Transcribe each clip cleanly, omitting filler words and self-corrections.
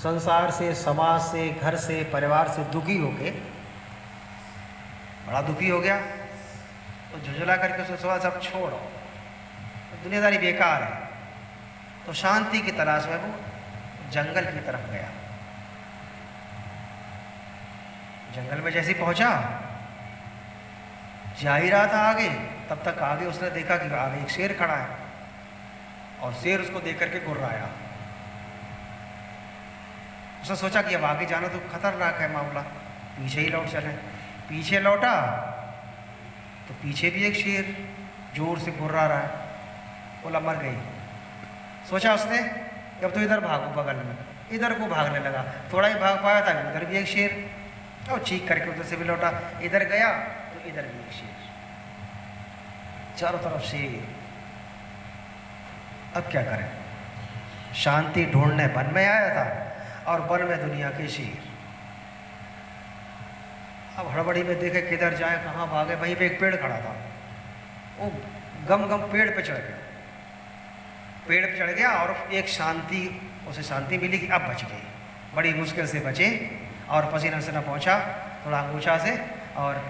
संसार से, समाज से, घर से, परिवार से दुखी होके, बड़ा दुखी हो गया तो झुंझुला करके उसने सोचा सब छोड़ो, तो दुनियादारी बेकार है। तो शांति की तलाश में वो जंगल की तरफ गया। जंगल में जैसे पहुंचा, जा ही रहा था आगे, तब तक आगे उसने देखा कि आगे एक शेर खड़ा है और शेर उसको देख करके गुर्राया। उसने सोचा कि अब आगे जाना तो खतरनाक है मामला, पीछे ही लौट चले। पीछे लौटा तो पीछे भी एक शेर जोर से गुर्रा रहा है। बोला मर गई। सोचा उसने कि अब तो इधर भागो, बगल में इधर को भागने लगा। थोड़ा ही भाग पाया था, उधर भी एक शेर, और चीख करके उधर से भी लौटा। इधर गया तो इधर भी एक शेर, चारों तरफ शेर। अब क्या करें? शांति ढूंढने वन में आया था और वन में दुनिया के शेर। अब हड़बड़ी में देखे किधर जाए, कहाँ भागे। वहीं पे एक पेड़ खड़ा था, वो गम गम पेड़ पे चढ़ गया। पेड़ पे चढ़ गया और एक शांति, उसे शांति मिली कि अब बच गई। बड़ी मुश्किल से बचे और पसीना से न पहुँचा थोड़ा अंगूछा से, और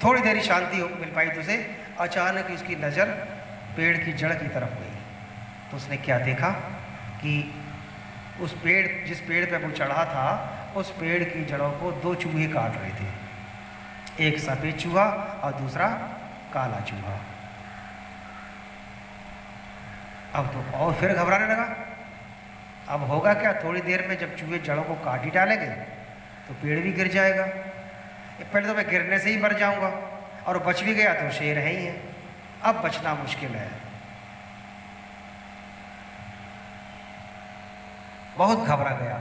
थोड़ी देर ही शांति मिल पाई तो उसे। अचानक उसकी नज़र पेड़ की जड़ की तरफ गई तो उसने क्या देखा कि उस पेड़, जिस पेड़ पे वो चढ़ा था, उस पेड़ की जड़ों को दो चूहे काट रहे थे, एक सफ़ेद चूहा और दूसरा काला चूहा। अब तो और फिर घबराने लगा। अब होगा क्या? थोड़ी देर में जब चूहे जड़ों को काट ही डालेंगे तो पेड़ भी गिर जाएगा। पहले तो मैं गिरने से ही मर जाऊंगा, और बच भी गया तो शेर है ही है। अब बचना मुश्किल है। बहुत घबरा गया।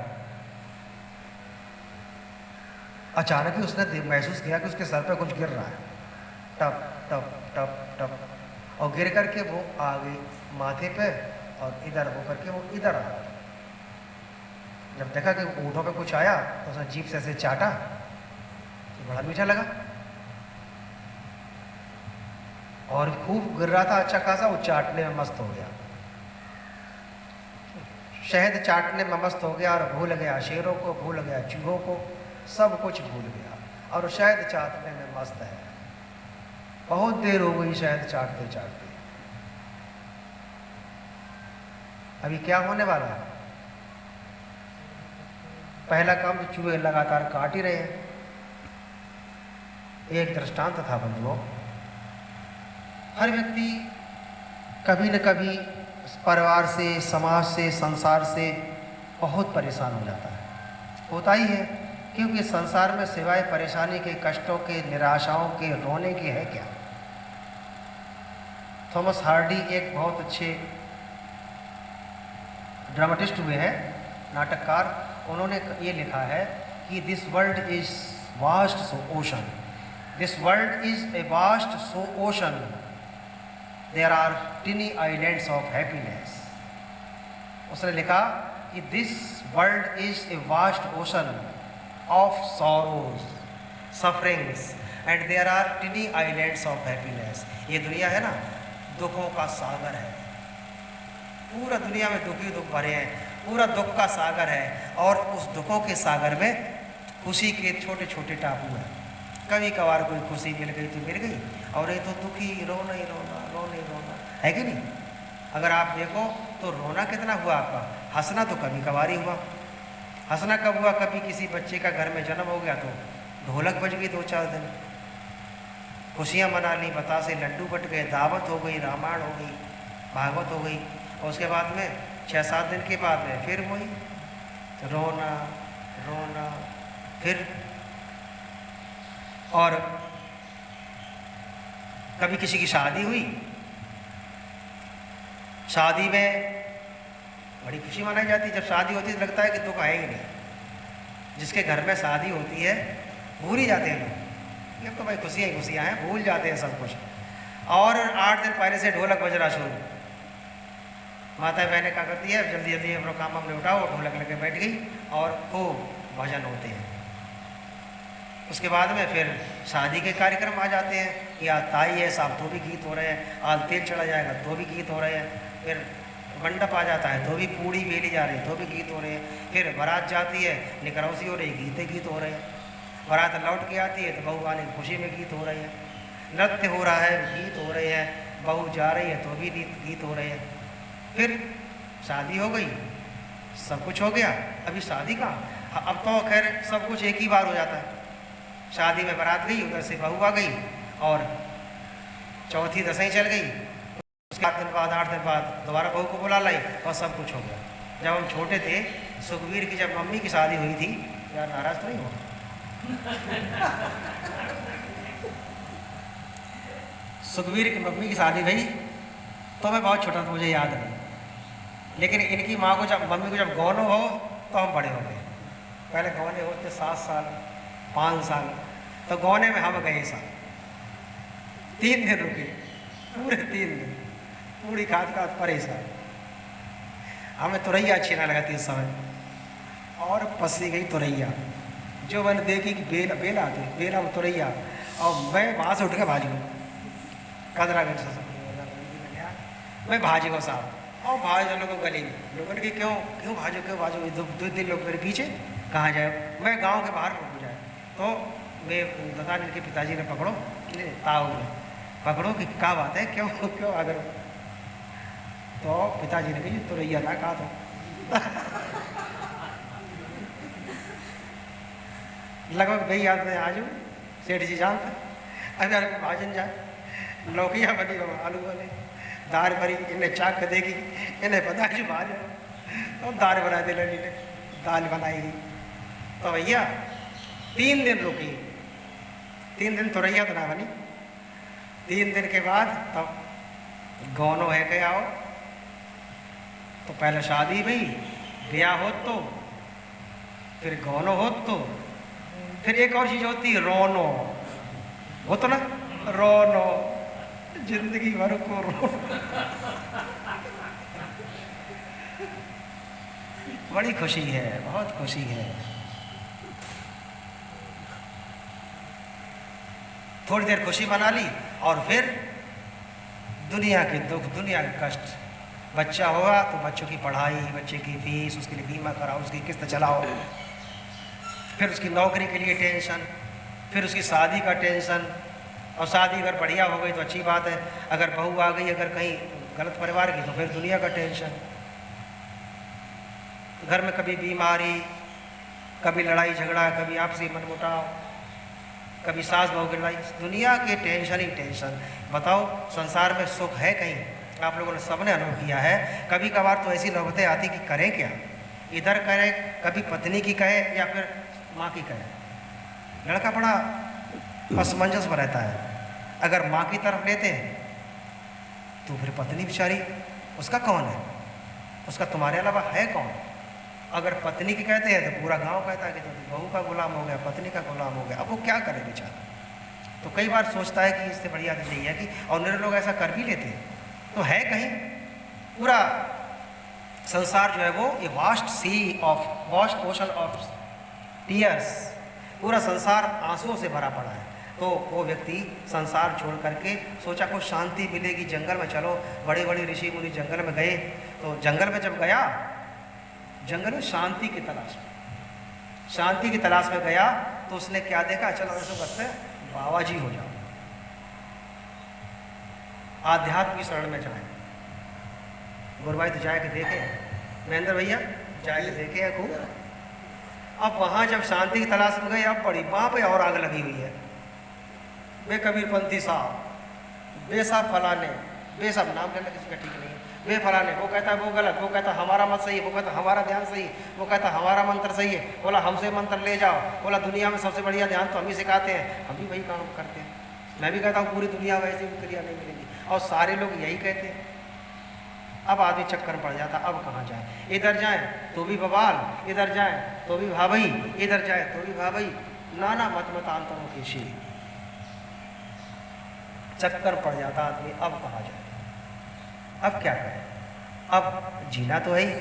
अचानक ही उसने महसूस किया कि उसके सर पे कुछ गिर रहा है, टप टप टप टप, और गिर करके वो आ गई माथे पे, और इधर हो करके वो इधर आ गया। जब देखा कि ऊँटों पे कुछ आया तो उसने जीभ से ऐसे चाटा तो बड़ा मीठा लगा, और खूब गिर रहा था अच्छा खासा। वो चाटने में मस्त हो गया, शहद चाटने में मस्त हो गया, और भूल गया शेरों को, भूल गया चूहों को, सब कुछ भूल गया, और शहद चाटने में मस्त है। बहुत देर हो गई शहद चाटते चाटते। अभी क्या होने वाला है? पहला काम तो चूहे लगातार काट ही रहे हैं। एक दृष्टांत था बंधुओं, हर व्यक्ति कभी न कभी परिवार से, समाज से, संसार से बहुत परेशान हो जाता है। होता ही है, क्योंकि संसार में सिवाय परेशानी के, कष्टों के, निराशाओं के, रोने के है क्या? थॉमस हार्डी एक बहुत अच्छे ड्रामेटिस्ट हुए हैं, नाटककार। उन्होंने ये लिखा है कि this world is vast so ocean, this world is a vast so ocean, there are tiny islands of happiness. उसने लिखा कि this world is a vast ocean of sorrows, sufferings, and there are tiny islands of happiness. ये दुनिया है ना, दुखों का सागर है। पूरा दुनिया में दुखी दुख भरे हैं, पूरा दुख का सागर है, और उस दुखों के सागर में खुशी के छोटे छोटे टापू हैं। कभी कभार कोई खुशी मिल गई तो मिल गई, और ये तो दुखी, रोना ही रोना, रोना ही रोना, है कि नहीं? अगर आप देखो तो रोना कितना हुआ आपका, हंसना तो कभी कभार ही हुआ। हंसना कब हुआ? कभी किसी बच्चे का घर में जन्म हो गया तो ढोलक बज गई 2-4 दिन, खुशियाँ मना ली, बतासे लड्डू बट गए, दावत हो गई, रामायण हो गई, भागवत हो गई, और उसके बाद में 6-7 दिन के बाद में फिर वही रोना रोना फिर। और कभी किसी की शादी हुई, शादी में बड़ी खुशी मनाई जाती है। जब शादी होती है तो लगता है कि दुख है ही नहीं। जिसके घर में शादी होती है भूल ही जाते हैं लोग, ये तो भाई खुशियाँ ही खुशियाँ हैं, भूल जाते हैं सब कुछ। और 8 दिन पहले से ढोलक बजना शुरू। माता बहनें क्या करती है, जल्दी जल्दी अपना काम हमने उठाओ, ढोलक लेके बैठ गई और खूब भजन होते हैं। उसके बाद में फिर शादी के कार्यक्रम आ जाते हैं कि आज ताई है साहब तो भी गीत हो रहे हैं, आज तेल चढ़ा जाएगा तो भी गीत हो रहे हैं, फिर मंडप आ जाता है तो भी पूड़ी बेली जा रही है, तो भी गीत हो रहे हैं। फिर बारात जाती है, निकरौसी हो रही है, गीत हो रहे हैं। बारात लौट के आती है तो बहू आने की खुशी में गीत हो रहे हैं, नृत्य हो रहा है, गीत हो रहे हैं। बहू जा रही है तो भी गीत हो रहे हैं। फिर शादी हो गई, सब कुछ हो गया, अभी शादी कहाँ, अब तो खैर सब कुछ एक ही बार हो जाता है। शादी में बारात गई, उधर से बहू आ गई और चौथी दसवीं चल गई, उसके 7 दिन बाद 8 दिन बाद दोबारा बहू को बुला लाई और सब कुछ हो गया। जब हम छोटे थे, सुखबीर की जब मम्मी की शादी हुई थी, यार नाराज तो नहीं हो सुखबीर की मम्मी की शादी हुई तो मैं बहुत छोटा था, मुझे याद नहीं, लेकिन इनकी माँ को जब मम्मी को जब गौनो हो तो हम बड़े हो गए। पहले गौने होते 7 साल 5 साल, तो गौने में हम गए साल 3 दिन रुके, पूरे 3 दिन पूरी खाद परेशान। हमें तुरैया अच्छी ना लगती उस समय, और पसी गई तुरैया, जो मैंने देखी कि बेला आते बेला में तुरैया, और मैं वहाँ से उठ के भाज गया कदरागंज से, मैं भाज गया साहब, और भाज लोगों को गली में लोगों ने कि क्यों भाजो 2 लोग मेरे पीछे, कहाँ जाए, मैं गांव के बाहर रुक जाए। तो मैं बता इनके पिताजी ने ताऊ ने पकड़ो कि क्या बात है, क्यों अगर, तो पिताजी ने कही तुरैया ना कहा तो लगभग वही याद में आज सेठ जी जानते, अगर भाजन जाए लौकिया बनी हो, आलू वाले दाल भरी, इन्हें चाक के देगी, इन्हें पता है जो भाज, तो दाल बना दे लड़ी ने, दाल बनाएगी। तो भैया 3 दिन रुकी, 3 दिन तुरैया तो ना बनी। 3 दिन के बाद तब गौनो है के आओ, तो पहले शादी भई, ब्याह हो तो, फिर गौनो हो तो, फिर एक और चीज होती है रोनो, हो तो ना रोनो, जिंदगी भर को रो बड़ी खुशी है, बहुत खुशी है। थोड़ी देर खुशी मना ली और फिर दुनिया के दुख, दुनिया के कष्ट। बच्चा होगा तो बच्चों की पढ़ाई, बच्चे की फीस, उसके लिए बीमा कराओ, उसकी किस्त चलाओ, फिर उसकी नौकरी के लिए टेंशन, फिर उसकी शादी का टेंशन, और शादी अगर बढ़िया हो गई तो अच्छी बात है, अगर बहू आ गई अगर कहीं गलत परिवार की तो फिर दुनिया का टेंशन। घर में कभी बीमारी, कभी लड़ाई झगड़ा, कभी आपसी मनमुटाव, कभी सास बहू की लड़ाई, दुनिया के टेंशन ही टेंशन। बताओ संसार में सुख है कहीं? आप लोगों ने सबने अनुभव किया है। कभी कभार तो ऐसी नौबतें आती कि करें क्या, इधर करें, कभी पत्नी की कहे या फिर माँ की कहे। लड़का बड़ा असमंजस में रहता है, अगर माँ की तरफ लेते हैं तो फिर पत्नी बेचारी, उसका कौन है, उसका तुम्हारे अलावा है कौन। अगर पत्नी की कहते हैं तो पूरा गांव कहता है कि तो बहू का गुलाम हो गया, पत्नी का गुलाम हो गया। अब वो क्या करे बेचारा। तो कई बार सोचता है कि इससे बढ़िया तो नहीं है कि, और मेरे लोग ऐसा कर भी लेते हैं। तो है कहीं पूरा संसार जो है वो ये वास्ट ओशन ऑफ टीयर्स, पूरा संसार आंसुओं से भरा पड़ा है। तो वो व्यक्ति संसार छोड़ करके सोचा कुछ शांति मिलेगी, जंगल में चलो। बड़े बड़े ऋषि मुनि जंगल में गए, तो जंगल में जब गया, जंगल में शांति की तलाश में गया, तो उसने क्या देखा, चलो ऐसे करते बाबा जी हो जाओ, आध्यात्म की शरण में जाए। गुरुभाई तो जाए के देखे, महेंद्र भैया जाए के देखे है खूब। अब वहाँ जब शांति की तलाश में गए, अब बड़ी वहाँ पे और आग लगी हुई है। बे कबीरपंथी साहब, बे साहब फलाने, बे साहब नाम लेना किसी का ठीक नहीं है, बे फलाने, वो कहता है वो गलत, वो कहता हमारा मत सही है, वो कहता हमारा ध्यान सही है, वो कहता हमारा मंत्र सही है, बोला हमसे मंत्र ले जाओ, बोला दुनिया में सबसे बढ़िया ध्यान तो हम ही सिखाते हैं, हम भी वही काम करते हैं। मैं भी कहता हूँ पूरी दुनिया में ऐसी क्रिया नहीं मिलेगी, और सारे लोग यही कहते हैं। अब आदमी चक्कर पड़ जाता, अब कहाँ जाए, इधर जाए तो भी बवाल, इधर जाए तो भी भाभई, इधर जाए तो भी भाभई, नाना मतमतांतरों की शी, चक्कर पड़ जाता आदमी, अब कहाँ जाए, अब क्या करें। अब जीना तो है ही,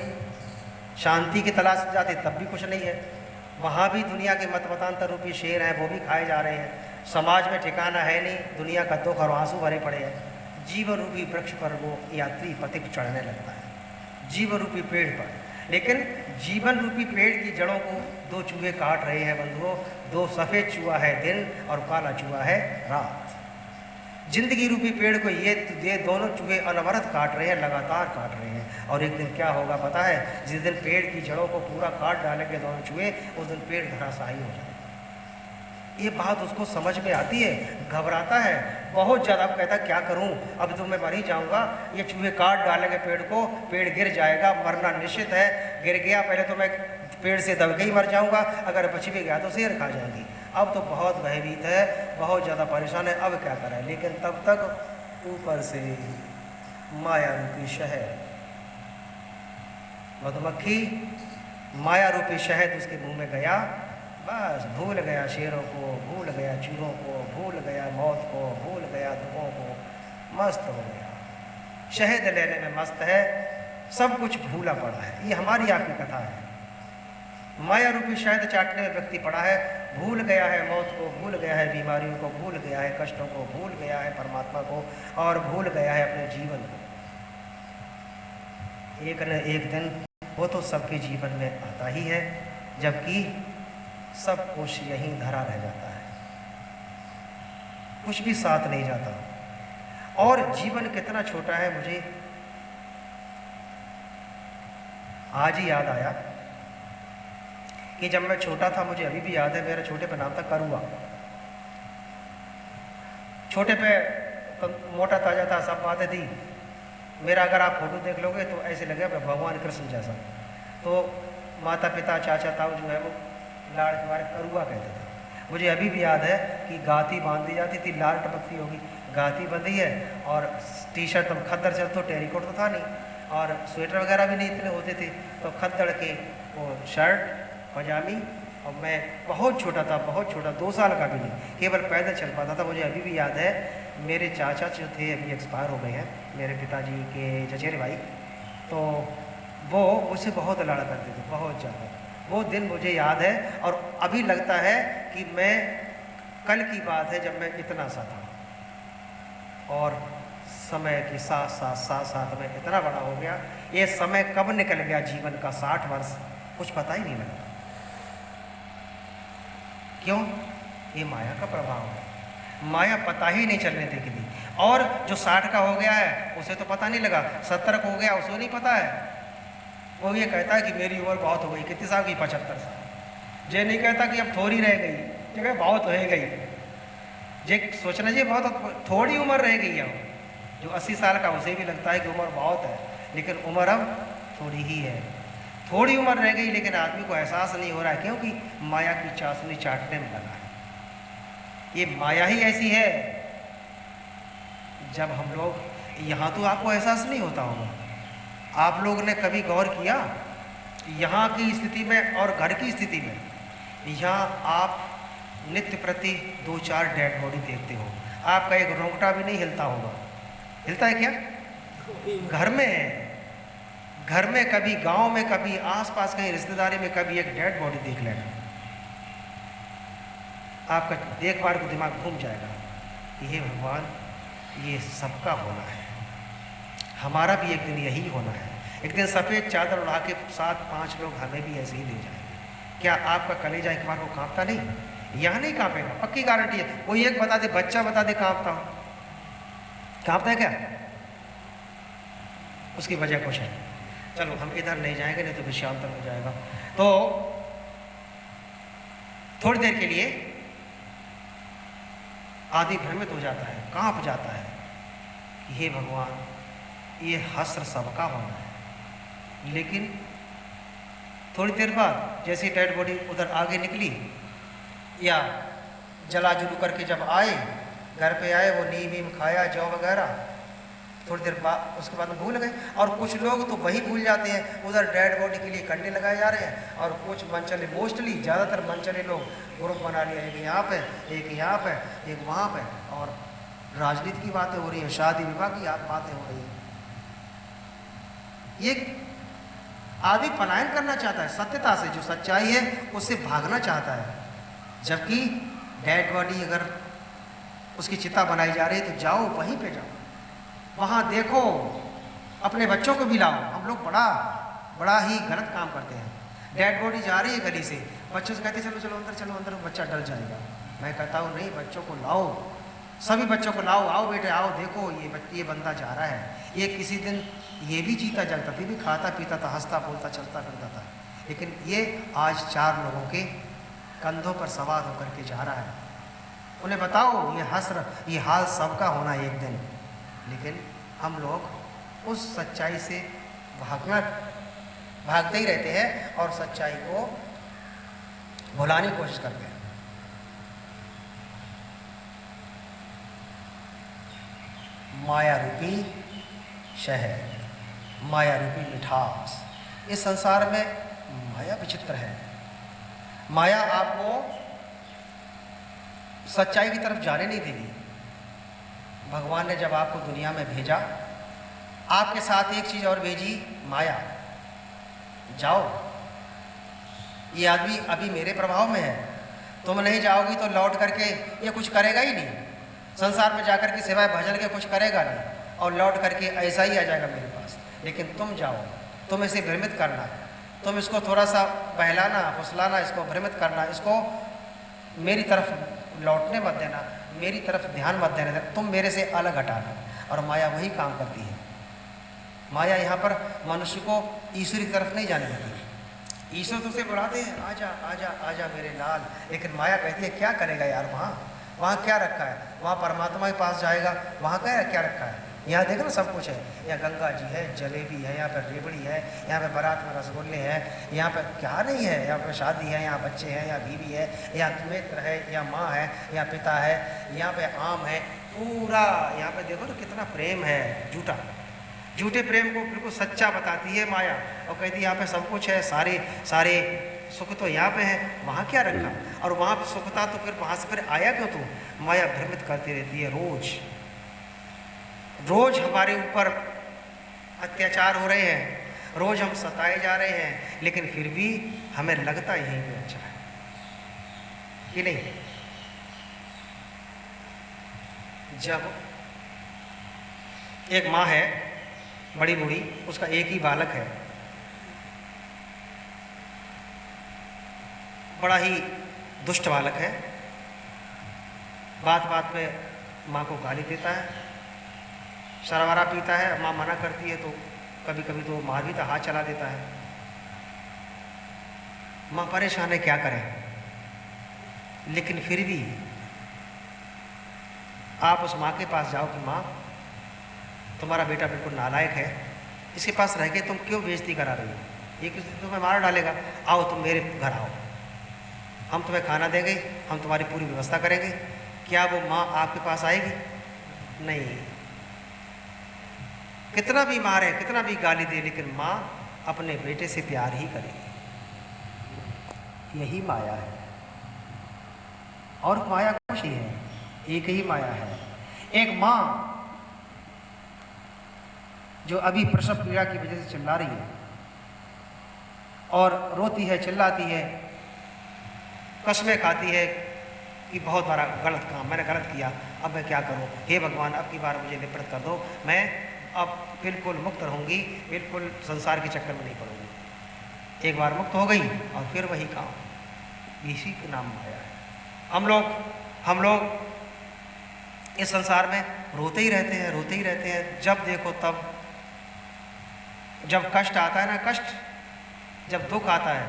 शांति की तलाश में जाते तब भी कुछ नहीं है, वहाँ भी दुनिया के मतमतांतर रूपी शेर हैं, वो भी खाए जा रहे हैं। समाज में ठिकाना है नहीं, दुनिया का दुख और आंसू भरे पड़े हैं। जीवन रूपी वृक्ष पर वो यात्री पथिक चढ़ने लगता है। जीवन रूपी पेड़ पर। लेकिन जीवन रूपी पेड़ की जड़ों को दो चूहे काट रहे हैं बंधुओं। दो सफ़ेद चूहा है दिन और काला चूहा है रात। जिंदगी रूपी पेड़ को ये दोनों चूहे अनवरत काट रहे हैं, लगातार काट रहे हैं। और एक दिन क्या होगा पता है? जिस दिन पेड़ की जड़ों को पूरा काट डालेंगे दोनों चूहे, उस दिन पेड़ धराशायी हो जाएगा। ये बात उसको समझ में आती है, घबराता है बहुत ज़्यादा। अब कहता क्या करूं, अब तो मैं मर ही जाऊंगा, ये चूहे काट डालेंगे पेड़ को, पेड़ गिर जाएगा, मरना निश्चित है। गिर गया पहले तो मैं पेड़ से दब के ही मर जाऊंगा, अगर बच भी गया तो शेर खा जाएंगी। अब तो बहुत भयभीत है, बहुत ज़्यादा परेशान है, अब क्या करें। लेकिन तब तक ऊपर से माया रूपी शहद, मधुमक्खी माया रूपी शहद उसके मुंह में गया। बस भूल गया शेरों को, भूल गया चूहों को, भूल गया मौत को, भूल गया दुखों को, मस्त हो गया, शहद लेने में मस्त है, सब कुछ भूला पड़ा है। ये हमारी आपकी कथा है। माया रूपी शहद चाटने में व्यक्ति पड़ा है, भूल गया है मौत को, भूल गया है बीमारियों को, भूल गया है कष्टों को, भूल गया है परमात्मा को, और भूल गया है अपने जीवन को। एक न एक दिन वो तो सबके जीवन में आता ही है, जबकि सब कुछ यहीं धरा रह जाता है, कुछ भी साथ नहीं जाता। और जीवन कितना छोटा है, मुझे आज ही याद आया कि जब मैं छोटा था, मुझे अभी भी याद है, मेरे छोटे पे नाम था करुआ। छोटे पे तो मोटा ताजा था, सब बातें थी। मेरा अगर आप फोटो देख लोगे तो ऐसे लगे भगवान कृष्ण जैसा। तो माता पिता चाचा ताऊ जो है वो लाड़ के बारे करुआ कहते थे। मुझे अभी भी याद है कि गाती बांध दी जाती थी, लाल टपकती होगी, गाती बंधी है, और टी शर्ट तो खद्दर से, तो टेरिकोट तो था नहीं, और स्वेटर वगैरह भी नहीं इतने होते थे, तो खद्दड़ के वो शर्ट पजामी। और मैं बहुत छोटा था, बहुत छोटा, 2 साल का भी नहीं, केवल पैदल चल पाता था। मुझे अभी भी याद है, मेरे चाचा जो थे अभी एक्सपायर हो गए हैं, मेरे पिताजी के चचेरे भाई, तो वो मुझसे बहुत लड़ा करते थे, बहुत ज़्यादा। वो दिन मुझे याद है, और अभी लगता है कि मैं कल की बात है जब मैं इतना सा था, और समय के साथ साथ साथ साथ में इतना बड़ा हो गया। ये समय कब निकल गया जीवन का 60 वर्ष, कुछ पता ही नहीं लगा। क्यों? ये माया का प्रभाव है। माया पता ही नहीं चलने देगी। और जो 60 का हो गया है उसे तो पता नहीं लगा, 70 का हो गया उसे नहीं पता है। वो ये कहता है कि मेरी उम्र बहुत हो गई, कितनी साल की? 75 साल। ये नहीं कहता कि अब थोड़ी रह गई, जो है बहुत हो गई। ये सोचना चाहिए बहुत थोड़ी उम्र रह गई है। जो 80 साल का उसे भी लगता है कि उम्र बहुत है, लेकिन उम्र अब थोड़ी ही है। थोड़ी उम्र रह गई, लेकिन आदमी को एहसास नहीं हो रहा है, क्योंकि माया की चाशनी चाटने में लगा है। ये माया ही ऐसी है। जब हम लोग यहाँ, तो आपको एहसास नहीं होता होगा, आप लोग ने कभी गौर किया यहाँ की स्थिति में और घर की स्थिति में? यहाँ आप नित्य प्रति 2-4 डेड बॉडी देखते हो, आपका एक रोंगटा भी नहीं हिलता होगा। हिलता है क्या? घर में कभी, गांव में कभी, आसपास कहीं रिश्तेदारी में कभी एक डेड बॉडी देख लेना, आपका एक बार को दिमाग घूम जाएगा कि हे भगवान, ये सबका होना है, हमारा भी एक दिन यही होना है। एक दिन सफ़ेद चादर उड़ा के 7-5 लोग हमें भी ऐसे ही ले जाएंगे। क्या आपका कलेजा एक बार को कांपता नहीं? यहाँ नहीं कांपेगा, पक्की गारंटी है। कोई एक बता दे, बच्चा बता दे कांपता हो, कांपता है क्या? उसकी वजह कुछ है। चलो हम इधर नहीं जाएंगे, नहीं तो विषयांतर हो जाएगा। तो थोड़ी देर के लिए आदि भ्रमित हो जाता है, कांप जाता है कि हे भगवान, ये हस्र सबका होना है। लेकिन थोड़ी देर बाद जैसे डेड बॉडी उधर आगे निकली, या जला जुलू करके जब आए, घर पे आए, वो नीम वीम खाया, जौ वगैरह, थोड़ी देर बाद उसके बाद भूल गए। और कुछ लोग तो वही भूल जाते हैं, उधर डेड बॉडी के लिए कंडे लगाए जा रहे हैं। और कुछ मनचले, मोस्टली ज़्यादातर मनचले लोग ग्रुप बना लिया, एक यहाँ पे, एक यहाँ पे, एक वहाँ पे, और राजनीति की बातें हो रही है, शादी विवाह की बातें हो रही है। ये आदमी पलायन करना चाहता है सत्यता से, जो सच्चाई है उससे भागना चाहता है। जबकि डेड बॉडी अगर उसकी चिता बनाई जा रही है तो जाओ, वहीं पे जाओ, वहाँ देखो, अपने बच्चों को भी लाओ। हम लोग बड़ा ही गलत काम करते हैं। डेड बॉडी जा रही है गली से, बच्चों से कहते चलो चलो अंदर, चलो अंदर, बच्चा डर जाएगा। मैं कहता हूँ नहीं, बच्चों को लाओ, सभी बच्चों को लाओ, आओ बेटे आओ, देखो ये बंदा जा रहा है। ये किसी दिन ये भी जीता जलता था, भी खाता पीता था, हंसता बोलता चलता फिरता था, लेकिन ये आज 4 लोगों के कंधों पर सवार होकर के जा रहा है। उन्हें बताओ ये हाल सबका होना एक दिन, लेकिन हम लोग उस सच्चाई से भागते ही रहते हैं और सच्चाई को भुलाने की कोशिश करते हैं। माया रूपी शहर, माया रूपी मिठास। इस संसार में माया विचित्र है। माया आपको सच्चाई की तरफ जाने नहीं देगी। भगवान ने जब आपको दुनिया में भेजा, आपके साथ एक चीज़ और भेजी, माया। जाओ, ये आदमी अभी मेरे प्रभाव में है, तुम नहीं जाओगी तो लौट करके ये कुछ करेगा ही नहीं, संसार में जाकर के सिवाय भजन के कुछ करेगा नहीं, और लौट करके ऐसा ही आ जाएगा मेरे पास। लेकिन तुम जाओ, तुम इसे भ्रमित करना, तुम इसको थोड़ा सा बहलाना फुसलाना, इसको भ्रमित करना, इसको मेरी तरफ लौटने मत देना, मेरी तरफ ध्यान मत देना, तुम मेरे से अलग हटाना। और माया वही काम करती है। माया यहाँ पर मनुष्य को ईश्वर की तरफ नहीं जाने देती। ईश्वर तो उसे बुलाते हैं, आजा आजा आजा मेरे लाल, लेकिन माया कहती है क्या करेगा यार, वहाँ क्या रखा है, वहाँ परमात्मा के पास जाएगा, वहाँ क्या रखा है। यहाँ देखो ना सब कुछ है, यहाँ गंगा जी है, जलेबी है, यहाँ पर रेबड़ी है, यहाँ पे बारात में रसगुल्ले हैं, यहाँ पे क्या नहीं है, यहाँ पे शादी है, यहाँ बच्चे हैं, यहाँ बीवी है, यहाँ मित्र है, यहाँ माँ है, यहाँ पिता है, यहाँ पे आम है, पूरा यहाँ पे देखो तो कितना प्रेम है। झूठे प्रेम को बिल्कुल सच्चा बताती है माया, और कहती है यहाँ पे सब कुछ है, सारे सुख तो यहाँ पे है, वहाँ क्या रखा। और वहाँ पे सुख था तो फिर वहाँ से फिर आया क्यों तू। माया भ्रमित करती रहती है। रोज हमारे ऊपर अत्याचार हो रहे हैं, रोज हम सताए जा रहे हैं, लेकिन फिर भी हमें लगता यहीं पे अच्छा है कि नहीं। जब एक माँ है बड़ी बूढ़ी, उसका एक ही बालक है, बड़ा ही दुष्ट बालक है, बात बात में माँ को गाली देता है, शराबा पीता है, माँ मना करती है तो कभी कभी तो मार भी तो हाथ चला देता है। माँ परेशान है क्या करें, लेकिन फिर भी आप उस माँ के पास जाओ कि माँ तुम्हारा बेटा बिल्कुल नालायक है, इसके पास रह के तुम क्यों बेइज्जती करा रही हो, ये किसी दिन तुम्हें मार डालेगा, आओ तुम मेरे घर आओ, हम तुम्हें खाना देंगे, हम तुम्हारी पूरी व्यवस्था करेंगे। क्या वो माँ आपके पास आएगी? नहीं। कितना भी मारे, कितना भी गाली दे, लेकिन माँ अपने बेटे से प्यार ही करेगी। यही माया है, और माया कुछ ही है, एक ही माया है। एक माँ जो अभी प्रसव पीड़ा की वजह से चिल्ला रही है और रोती है, चिल्लाती है, कसमें खाती है कि बहुत बड़ा गलत काम मैंने गलत किया, अब मैं क्या करूं, हे भगवान अब की बार मुझे निवृत्त कर दो, मैं अब बिल्कुल मुक्त रहूंगी, बिल्कुल संसार के चक्कर में नहीं पड़ूंगी। एक बार मुक्त हो गई और फिर वही काम, इसी के नाम माया है। हम लोग इस संसार में रोते ही रहते हैं, जब देखो तब। जब कष्ट आता है ना, जब दुख आता है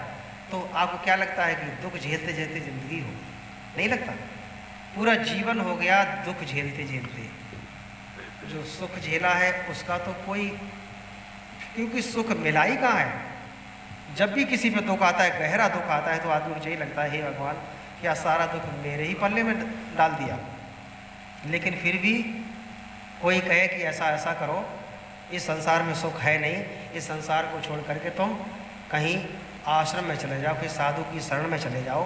तो आपको क्या लगता है कि दुख झेलते झेलते जिंदगी हो? नहीं लगता, पूरा जीवन हो गया दुख झेलते झेलते। जो सुख झेला है उसका तो कोई, क्योंकि सुख मिला ही कहाँ है। जब भी किसी पे दुख आता है, गहरा दुख आता है, तो आदमी को यही लगता है हे भगवान क्या सारा दुख मेरे ही पल्ले में डाल दिया। लेकिन फिर भी कोई कहे कि ऐसा ऐसा करो, इस संसार में सुख है नहीं, इस संसार को छोड़ करके तुम कहीं आश्रम में चले जाओ, फिर साधु की शरण में चले जाओ,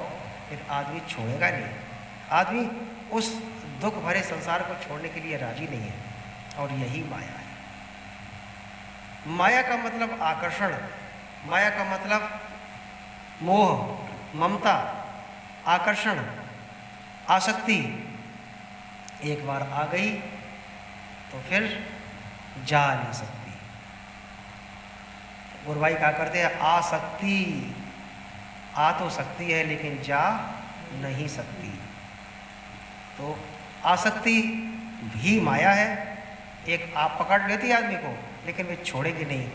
फिर आदमी छोड़ेगा नहीं। आदमी उस दुख भरे संसार को छोड़ने के लिए राजी नहीं है, और यही माया है। माया का मतलब आकर्षण, माया का मतलब मोह, ममता, आकर्षण, आसक्ति। एक बार आ गई तो फिर जा नहीं सकती। गुरु भाई क्या करते हैं, आसक्ति, आ तो सकती है लेकिन जा नहीं सकती। तो आसक्ति भी माया है। एक आप पकड़ लेती है आदमी को, लेकिन वे छोड़ेगी नहीं।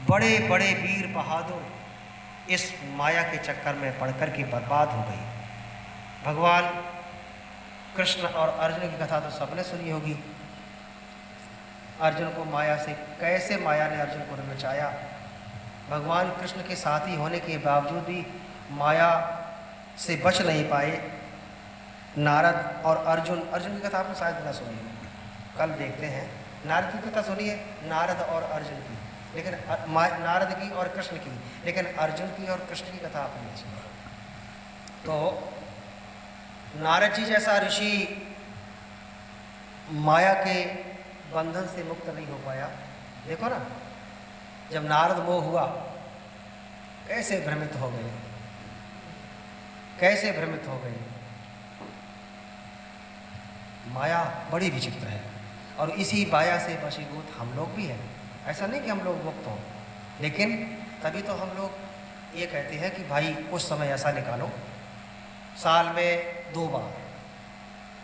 बड़े बड़े वीर बहादुर इस माया के चक्कर में पड़ कर के बर्बाद हो गई। भगवान कृष्ण और अर्जुन की कथा तो सबने सुनी होगी। अर्जुन को माया से कैसे माया ने अर्जुन को नचाया। भगवान कृष्ण के साथी होने के बावजूद भी माया से बच नहीं पाए। नारद और अर्जुन की कथा आपने शायद ना सुनी होगी, कल देखते हैं। नारद की कथा सुनिए, नारद और अर्जुन की, लेकिन नारद की और कृष्ण की, लेकिन अर्जुन की और कृष्ण की कथा आपने नहीं सुनी। तो नारद जी जैसा ऋषि माया के बंधन से मुक्त नहीं हो पाया। देखो ना, जब नारद मोह हुआ कैसे भ्रमित हो गए, कैसे भ्रमित हो गए। माया बड़ी विचित्र है और इसी माया से वशीभूत हम लोग भी हैं। ऐसा नहीं कि हम लोग मुक्त हों, लेकिन तभी तो हम लोग ये कहते हैं कि भाई कुछ समय ऐसा निकालो साल में 2 बार,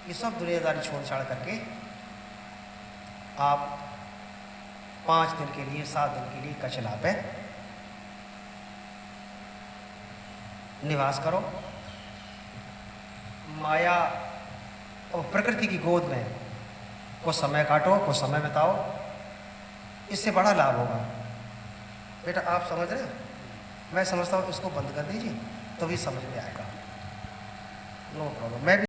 ये सब दुनियादारी छोड़ छाड़ करके आप 5 दिन के लिए, 7 दिन के लिए कचला पे निवास करो। माया और प्रकृति की गोद में कुछ समय काटो, कुछ समय बिताओ, इससे बड़ा लाभ होगा। बेटा आप समझ रहे हैं, मैं समझता हूँ इसको बंद कर दीजिए तो भी समझ में आएगा। No problem. मैं भी